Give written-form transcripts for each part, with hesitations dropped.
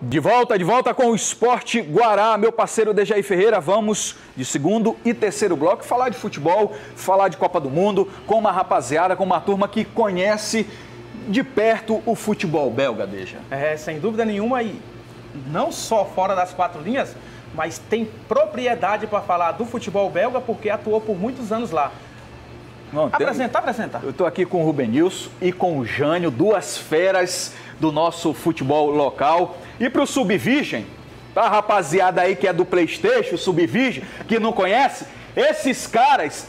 De volta com o Esporte Guará, meu parceiro Dejaí Ferreira. Vamos de segundo e terceiro bloco falar de futebol, falar de Copa do Mundo, com uma rapaziada, com uma turma que conhece de perto o futebol belga, Deja. Sem dúvida nenhuma, e não só fora das quatro linhas, mas tem propriedade para falar do futebol belga porque atuou por muitos anos lá. Não, apresenta. Eu estou aqui com o Rubenilson e com o Jânio, duas feras do nosso futebol local. E para o Subvirgem, a rapaziada aí que é do PlayStation, Subvirgem, que não conhece, esses caras,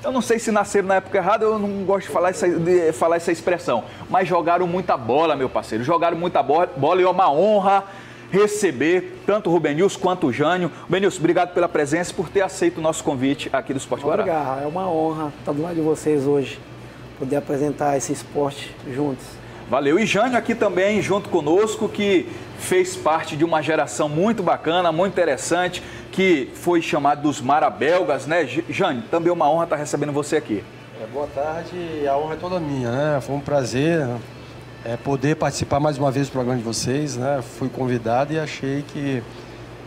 eu não sei se nasceram na época errada, eu não gosto de falar essa expressão, mas jogaram muita bola, meu parceiro, jogaram muita bola e é uma honra receber tanto o Rubenilson quanto o Jânio. Rubenilson, obrigado pela presença e por ter aceito o nosso convite aqui do Esporte Guará. Obrigado, é uma honra estar do lado de vocês hoje, poder apresentar esse esporte juntos. Valeu. E Jânio aqui também, junto conosco, que fez parte de uma geração muito bacana, muito interessante, que foi chamado dos Marabelgas, né? Jânio, também é uma honra estar recebendo você aqui. Boa tarde, a honra é toda minha, né? Foi um prazer poder participar mais uma vez do programa de vocês, né? Fui convidado e achei que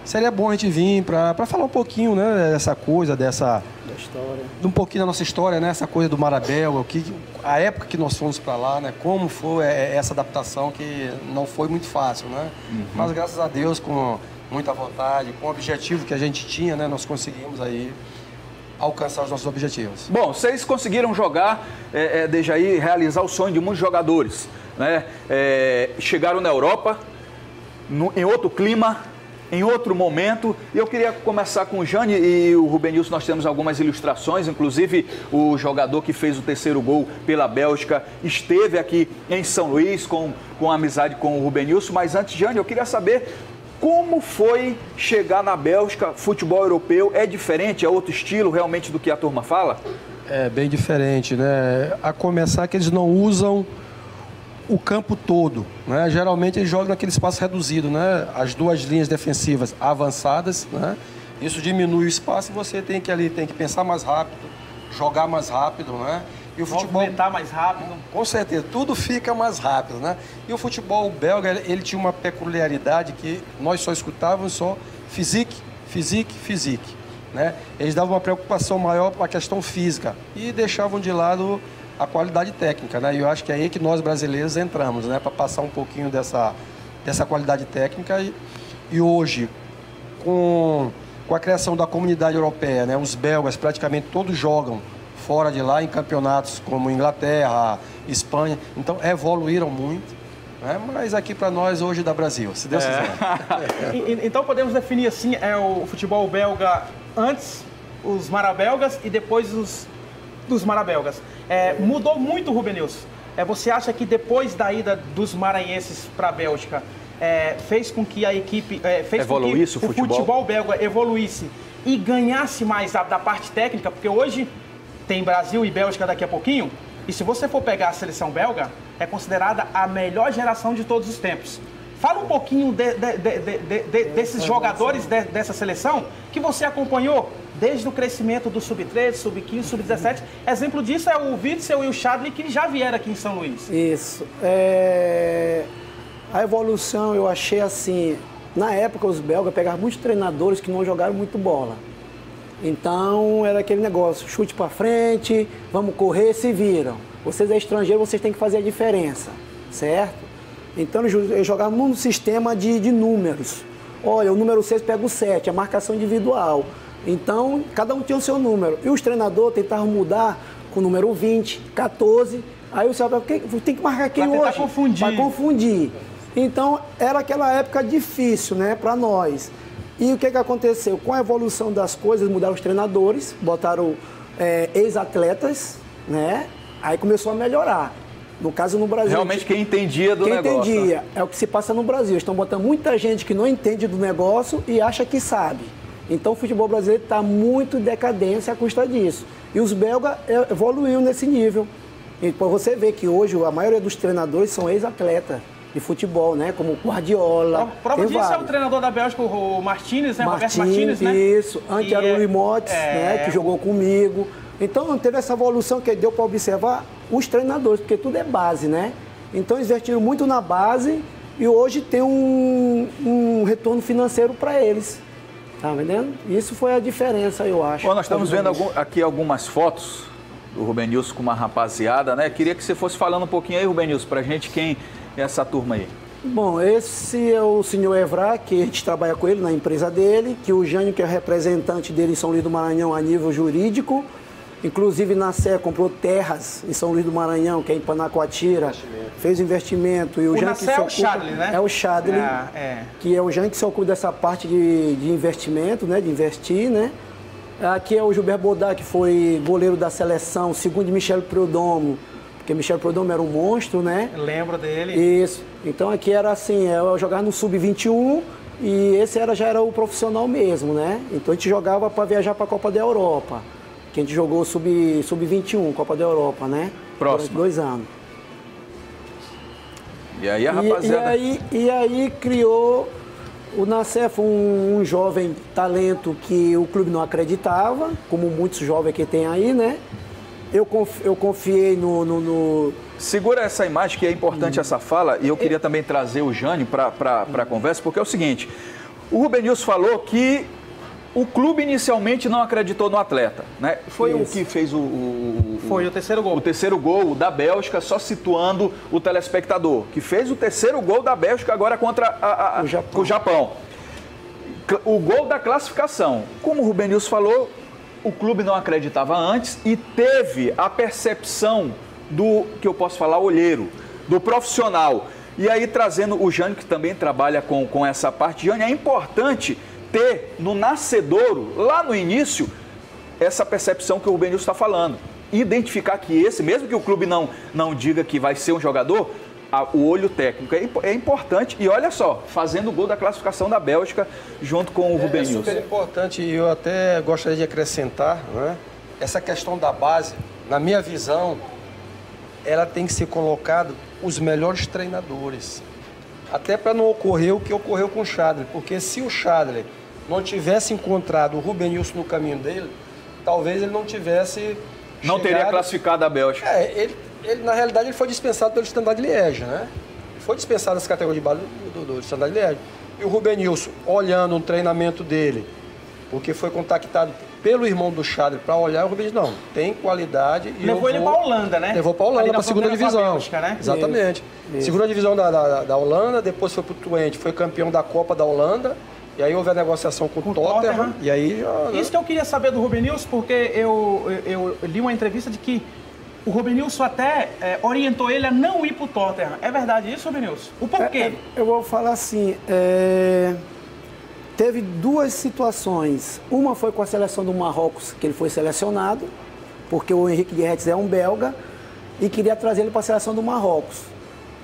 seria bom a gente vir para falar um pouquinho, né, dessa coisa, da história. Um pouquinho da nossa história, né? Essa coisa do Marabelga, a época que nós fomos para lá, né? Como foi essa adaptação que não foi muito fácil, né? Uhum. Mas graças a Deus, com muita vontade, com o objetivo que a gente tinha, né? Nós conseguimos aí alcançar os nossos objetivos. Bom, vocês conseguiram jogar, Dejaí, realizar o sonho de muitos jogadores, né? Chegaram na Europa, em outro clima, em outro momento, e eu queria começar com o Jânio e o Rubenilson. Nós temos algumas ilustrações, inclusive o jogador que fez o terceiro gol pela Bélgica esteve aqui em São Luís com amizade com o Rubenilson, mas antes, Jânio, eu queria saber como foi chegar na Bélgica. Futebol europeu é diferente, é outro estilo realmente do que a turma fala? É bem diferente, né? A começar que eles não usam o campo todo, né? Geralmente eles jogam naquele espaço reduzido, né? As duas linhas defensivas avançadas, né? Isso diminui o espaço e você tem que pensar mais rápido, jogar mais rápido, né? E o futebol movimentar mais rápido. Com certeza, tudo fica mais rápido, né? E o futebol belga, ele tinha uma peculiaridade que nós só escutávamos physique, né? Eles davam uma preocupação maior para a questão física e deixavam de lado a qualidade técnica, né? E eu acho que é aí que nós brasileiros entramos, né? Para passar um pouquinho dessa qualidade técnica e hoje, com a criação da comunidade europeia, né? Os belgas praticamente todos jogam fora de lá em campeonatos como Inglaterra, Espanha, então evoluíram muito, né? Mas aqui para nós hoje dá Brasil, se Deus quiser. Então podemos definir assim, o futebol belga antes, os marabelgas e depois dos marabelgas. Mudou muito, Rubenilson. Você acha que depois da ida dos maranhenses para a Bélgica, fez com que a equipe, evoluísse o futebol belga evoluísse e ganhasse mais da parte técnica? Porque hoje tem Brasil e Bélgica daqui a pouquinho, e se você for pegar a seleção belga, é considerada a melhor geração de todos os tempos. Fala um pouquinho desses jogadores dessa seleção que você acompanhou desde o crescimento do Sub-13, Sub-15, Sub-17. Exemplo disso é o Witzel e o Chadli, que já vieram aqui em São Luís. Isso. A evolução eu achei assim, na época os belgas pegavam muitos treinadores que não jogaram muito bola. Então era aquele negócio, chute para frente, vamos correr, se viram. Vocês é estrangeiro, vocês têm que fazer a diferença, certo? Então eles jogavam num sistema de números. Olha, o número 6 pega o 7, a marcação individual. Então, cada um tinha o seu número. E os treinadores tentavam mudar com o número 20, 14. Aí o senhor tem que marcar quem hoje? Para confundir. Então, era aquela época difícil, né, para nós. E o que aconteceu? Com a evolução das coisas, mudaram os treinadores, botaram ex-atletas, né? Aí começou a melhorar. No caso, no Brasil... Realmente quem entendia do negócio. Quem entendia. É o que se passa no Brasil. Estão botando muita gente que não entende do negócio e acha que sabe. Então, o futebol brasileiro está muito em decadência à custa disso. E os belgas evoluíram nesse nível. E para você ver que hoje a maioria dos treinadores são ex-atletas de futebol, né? Como o Guardiola. Prova disso é o treinador da Bélgica, o Martínez, né? Roberto Martínez, né? Isso. Antes era o Limotes, né? Que jogou comigo. Então, teve essa evolução que deu para observar os treinadores, porque tudo é base, né? Então, eles investiram muito na base e hoje tem um retorno financeiro para eles. Tá entendendo? Isso foi a diferença, eu acho. Bom, nós estamos vendo aqui algumas fotos do Rubenilson com uma rapaziada, né? Queria que você fosse falando um pouquinho aí, Rubenilson, pra gente quem é essa turma aí. Bom, esse é o senhor Evra, que a gente trabalha com ele na empresa dele, que o Jânio, que é representante dele em São Luís do Maranhão a nível jurídico, inclusive na Sé comprou terras em São Luís do Maranhão, que é em Panacoatira, fez investimento. E o Jânio que é o Chadley, né? É o Chadley, que é o Jânio que se ocupa dessa parte de investimento, né? De investir, né? Aqui é o Gilberto Bodá, que foi goleiro da seleção, segundo de Michel Priodomo, porque Michel Priodomo era um monstro, né? Eu lembro dele. Isso. Então aqui era assim, eu jogava no Sub-21 e esse já era o profissional mesmo, né? Então a gente jogava para viajar para a Copa da Europa, que a gente jogou Sub-21, Copa da Europa, né? Próximo. Durante 2 anos. E aí a rapaziada... E aí criou o Nacef, um jovem talento que o clube não acreditava, como muitos jovens que tem aí, né? Eu confiei no... Segura essa imagem, que é importante essa fala, e eu queria também trazer o Jânio para a conversa, porque é o seguinte, o Rubenilson falou que o clube inicialmente não acreditou no atleta, né? Foi o que fez Foi o terceiro gol. O terceiro gol da Bélgica, só situando o telespectador, que fez o terceiro gol da Bélgica agora contra o Japão. O gol da classificação. Como o Rubenilson falou, o clube não acreditava antes e teve a percepção do, que eu posso falar, olheiro, do profissional. E aí trazendo o Jânio, que também trabalha com essa parte. Jânio, é importante ter no nascedouro, lá no início, essa percepção que o Rubenilson está falando. Identificar que esse, mesmo que o clube não diga que vai ser um jogador, o olho técnico é importante. E olha só, fazendo o gol da classificação da Bélgica junto com o Rubenilson. É super importante e eu até gostaria de acrescentar, né? Essa questão da base, na minha visão, ela tem que ser colocada os melhores treinadores. Até para não ocorrer o que ocorreu com o Chadley, porque se o Chadley não tivesse encontrado o Rubenilson no caminho dele, talvez ele não tivesse não teria classificado a Bélgica. Ele, na realidade, ele foi dispensado pelo Standard Liège, né? Ele foi dispensado dessa categoria de base do Standard Liège. E o Rubenilson, olhando um treinamento dele, porque foi contactado pelo irmão do Chadley para olhar, o Rubenilson, não, tem qualidade. E levou ele para a Holanda, né? Levou para a Holanda, para a segunda divisão. Bélgica, né? Exatamente. Isso. Segunda divisão da Holanda, depois foi para o Twente, foi campeão da Copa da Holanda. E aí houve a negociação com o Tottenham. E aí já... Isso que eu queria saber do Rubenilson, porque eu li uma entrevista de que o Rubenilson até orientou ele a não ir para o Tottenham. É verdade isso, Rubenilson? O porquê? Eu vou falar assim, teve 2 situações. Uma foi com a seleção do Marrocos, que ele foi selecionado, porque o Henrique Guerretes é um belga, e queria trazer ele para a seleção do Marrocos.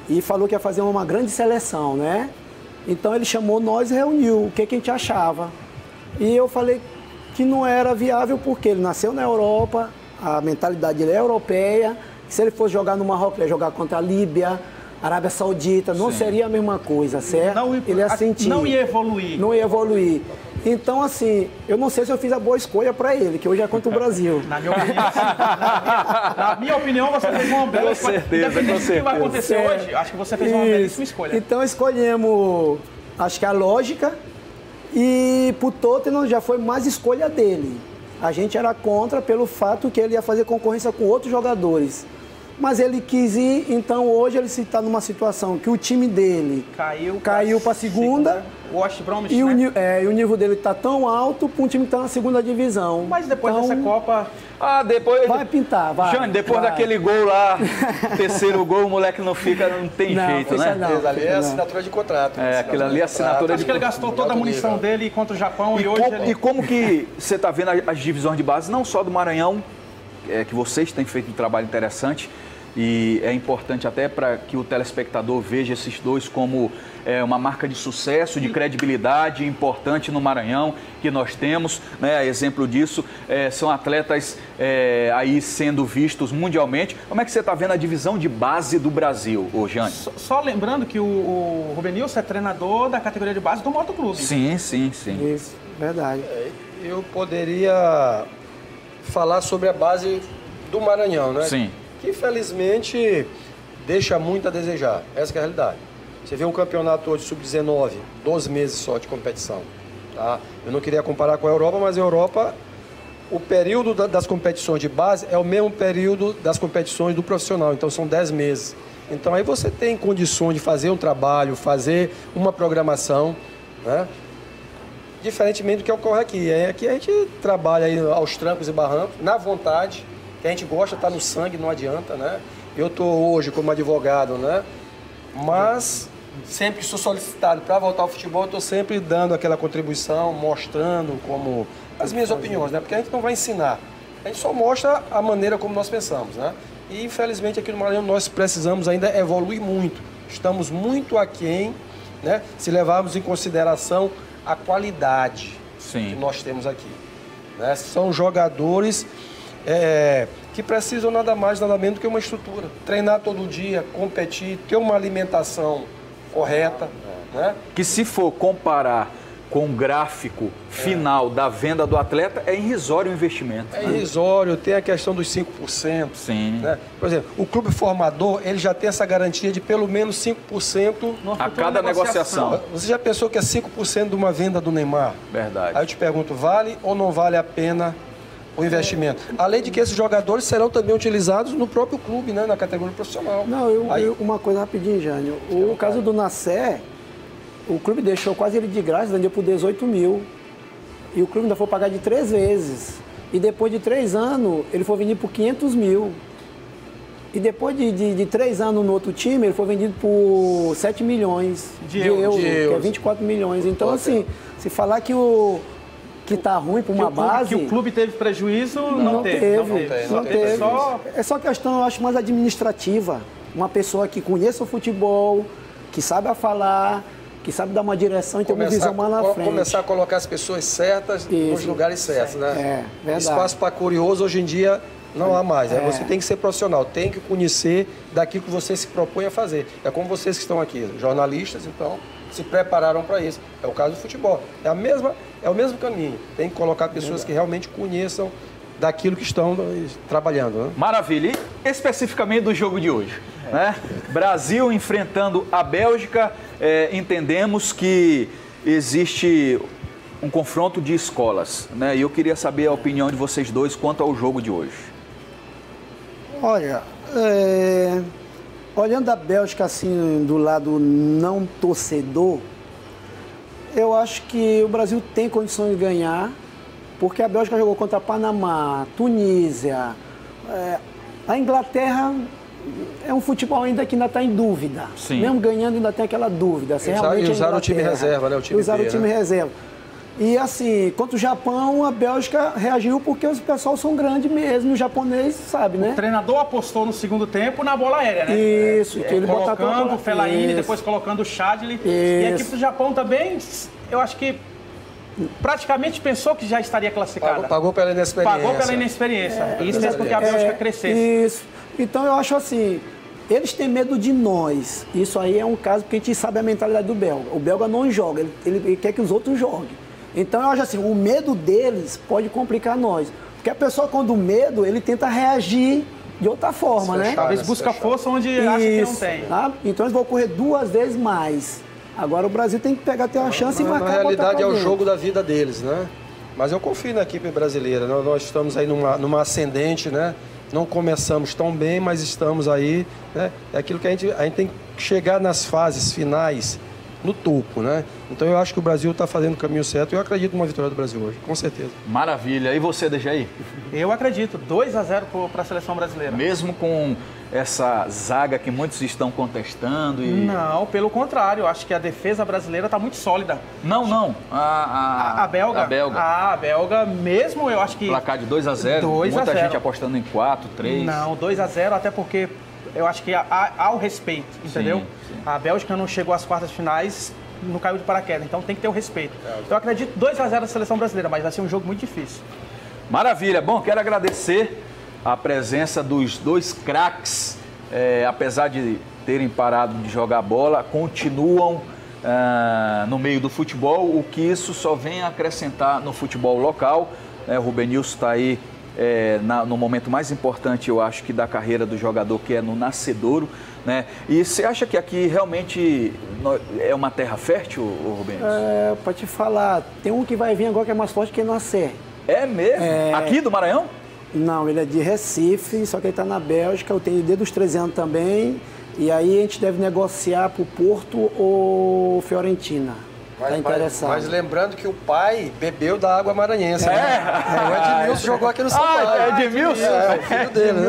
E falou que ia fazer uma grande seleção, né? Então ele chamou nós e reuniu o que a gente achava. E eu falei que não era viável porque ele nasceu na Europa, a mentalidade dele é europeia. Se ele fosse jogar no Marrocos, ele ia jogar contra a Líbia, Arábia Saudita, não seria a mesma coisa, certo? Ele ia sentir. Não ia evoluir. Não ia evoluir. Então, assim, eu não sei se eu fiz a boa escolha para ele, que hoje é contra o Brasil. Na minha opinião, na minha opinião, você fez uma bela escolha. Com certeza. O que vai acontecer hoje, acho que você fez uma belíssima escolha. Então, escolhemos, acho que a lógica, e pro Tottenham já foi mais escolha dele. A gente era contra pelo fato que ele ia fazer concorrência com outros jogadores. Mas ele quis ir, então hoje ele está numa situação que o time dele caiu para a segunda. O West Bromwich, e, né? E o nível dele está tão alto para um time que está na segunda divisão. Mas depois dessa Copa... depois... Vai pintar, vai. Jânio, depois daquele gol lá, terceiro gol, o moleque não tem jeito, né? Não, ali é assinatura de contrato. Aquilo ali é assinatura de contrato. Acho que ele gastou toda a munição dele contra o Japão e hoje E como que você está vendo as divisões de base, não só do Maranhão, que vocês têm feito um trabalho interessante, e é importante até para que o telespectador veja esses dois como uma marca de sucesso, de credibilidade importante no Maranhão, que nós temos, né? Exemplo disso, são atletas aí sendo vistos mundialmente. Como é que você está vendo a divisão de base do Brasil, Jânio? Só lembrando que o Rubenilson é treinador da categoria de base do Motoclube. Sim. Isso, verdade. Eu poderia falar sobre a base do Maranhão, né? Sim. Que infelizmente deixa muito a desejar, essa é a realidade. Você vê um campeonato hoje sub-19, 12 meses só de competição. Tá? Eu não queria comparar com a Europa, mas a Europa, o período das competições de base é o mesmo período das competições do profissional, então são 10 meses. Então aí você tem condições de fazer um trabalho, fazer uma programação, né? Diferentemente do que ocorre aqui. Aqui a gente trabalha aí aos trancos e barrancos, na vontade, que a gente gosta, está no sangue, não adianta, né? Eu estou hoje como advogado, né? Mas sempre que sou solicitado para voltar ao futebol, eu estou sempre dando aquela contribuição, mostrando como as minhas opiniões, né? Porque a gente não vai ensinar, a gente só mostra a maneira como nós pensamos, né? E infelizmente aqui no Maranhão nós precisamos ainda evoluir muito. Estamos muito aquém, né? Se levarmos em consideração a qualidade que nós temos aqui, né? São jogadores que precisam nada mais, nada menos do que uma estrutura. Treinar todo dia, competir, ter uma alimentação correta, né? Que se for comparar com o gráfico final da venda do atleta, é irrisório o investimento. É irrisório, tem a questão dos 5%. Sim. Né? Por exemplo, o clube formador, ele já tem essa garantia de pelo menos 5% a cada negociação. Você já pensou que é 5% de uma venda do Neymar? Verdade. Aí eu te pergunto, vale ou não vale a pena o investimento? Além de que esses jogadores serão também utilizados no próprio clube, né? Na categoria profissional. Não, uma coisa rapidinho, Jânio. O caso do Nassé, o clube deixou quase ele de graça, vendeu por 18 mil. E o clube ainda foi pagar de 3 vezes. E depois de 3 anos, ele foi vendido por 500 mil. E depois de 3 anos no outro time, ele foi vendido por 7 milhões de euros, que é 24 milhões. Então, assim, se falar que tá ruim para uma base... Que o clube teve prejuízo, não teve. É só questão, eu acho, mais administrativa. Uma pessoa que conheça o futebol, que saiba falar, que sabe dar uma direção e ter uma visão mais na frente. Começar a colocar as pessoas certas nos lugares certos, né? Verdade. Espaço para curioso hoje em dia não há mais. Você tem que ser profissional, tem que conhecer daquilo que você se propõe a fazer. É como vocês que estão aqui, jornalistas, então, se prepararam para isso. É o caso do futebol. É o mesmo caminho. Tem que colocar pessoas que realmente conheçam daquilo que estão trabalhando. Né? Maravilha. E especificamente do jogo de hoje, né? Brasil enfrentando a Bélgica, entendemos que existe um confronto de escolas, né? E eu queria saber a opinião de vocês dois quanto ao jogo de hoje. Olha, olhando a Bélgica assim do lado não torcedor, eu acho que o Brasil tem condições de ganhar, porque a Bélgica jogou contra Panamá, Tunísia, a Inglaterra é um futebol ainda que ainda está em dúvida. Sim. Mesmo ganhando ainda tem aquela dúvida. Usaram o time reserva, né? Usaram o time reserva. E assim, contra o Japão, a Bélgica reagiu porque os pessoal são grandes mesmo, o japonês sabe, né? O treinador apostou no segundo tempo na bola aérea, né? Isso, que ele colocando o Fellaini, depois colocando o Chadli. E a equipe do Japão também, eu acho que praticamente pensou que já estaria classificada. Pagou pela inexperiência. Pagou pela inexperiência. Isso fez com que a Bélgica crescesse. Isso. Então eu acho assim, eles têm medo de nós. Isso aí é um caso porque a gente sabe a mentalidade do belga. O belga não joga, ele quer que os outros joguem. Então eu acho assim, o medo deles pode complicar nós. Porque a pessoa, quando o medo, ele tenta reagir de outra forma, né? Talvez busca força onde acha que não tem. Tá? Então eles vão correr 2 vezes mais. Agora o Brasil tem que ter uma chance e marcar. Na realidade é o jogo da vida deles, né? Mas eu confio na equipe brasileira. Nós estamos aí numa ascendente, né? Não começamos tão bem, mas estamos aí, né? É aquilo que a gente tem que chegar nas fases finais, no topo, né? Então eu acho que o Brasil está fazendo o caminho certo e eu acredito numa vitória do Brasil hoje, com certeza. Maravilha. E você, Dejaí? Eu acredito. 2-0 para a seleção brasileira. Mesmo com essa zaga que muitos estão contestando? Não, pelo contrário. Eu acho que a defesa brasileira está muito sólida. Não. A belga. A belga, mesmo eu acho que... Placar de 2-0. Muita gente apostando em 4, 3. Não, 2-0, até porque eu acho que há o respeito, entendeu? Sim. A Bélgica não chegou às quartas finais, não caiu de paraquedas, então tem que ter o respeito. Eu acredito 2-0 da seleção brasileira, mas vai ser um jogo muito difícil. Maravilha. Bom, quero agradecer a presença dos 2 craques, apesar de terem parado de jogar bola, continuam no meio do futebol, o que isso só vem acrescentar no futebol local. O Rubenilson está aí no momento mais importante, eu acho, que da carreira do jogador, que é no nascedouro, né? E você acha que aqui realmente é uma terra fértil, Rubens? Para te falar, tem um que vai vir agora que é mais forte que Nascer. É mesmo? Aqui do Maranhão? Não, ele é de Recife, só que ele está na Bélgica, eu tenho desde os 13 anos também, e aí a gente deve negociar para o Porto ou Fiorentina. Tá interessado. Mas lembrando que o pai bebeu da água maranhense. Né? O Edmilson jogou aqui no São Paulo. Edmilson? É o filho dele, né?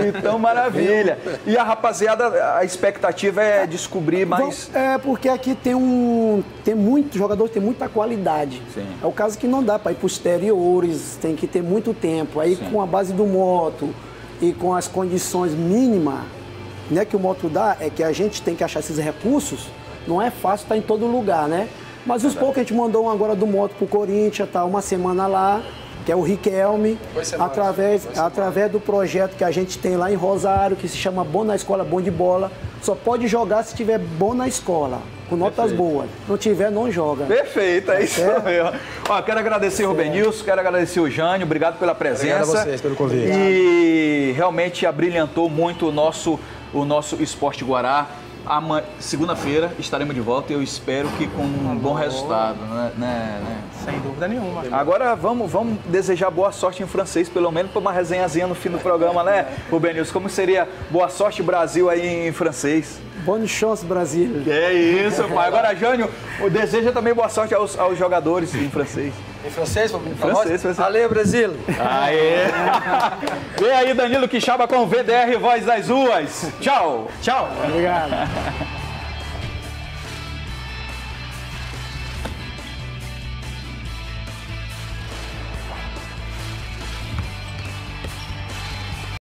Então, maravilha. E a rapaziada, a expectativa é descobrir mais... Porque aqui tem muito jogador, tem muita qualidade. Sim. É o caso que não dá para ir para os exteriores, tem que ter muito tempo. Aí com a base do moto e com as condições mínimas, né, que o moto dá, é que a gente tem que achar esses recursos. Não é fácil estar em todo lugar, né? Mas os poucos a gente mandou um agora do moto pro Corinthians, tá uma semana lá, que é o Riquelme, através do projeto que a gente tem lá em Rosário, que se chama Bom na Escola, Bom de Bola. Só pode jogar se tiver bom na escola, com notas boas. Não tiver, não joga. Perfeito, é isso mesmo. Ó, quero agradecer o Rubenilson, quero agradecer o Jânio, obrigado pela presença. Obrigado a vocês pelo convite. E realmente abrilhantou muito o nosso Esporte Guará. Segunda-feira estaremos de volta e eu espero que com um bom resultado, né? Sem dúvida nenhuma. Agora vamos desejar boa sorte em francês, pelo menos para uma resenhazinha no fim do programa, né, Rubenilson? Como seria boa sorte Brasil aí em francês? Bonne chance, Brasil. É isso, pai. Agora, Jânio, deseja também boa sorte aos jogadores em francês. Em francês? Em francês. Allez, Brasil! Aê! Vem aí, Danilo Quixaba com o VDR Voz das Ruas. Tchau! Tchau! Obrigado.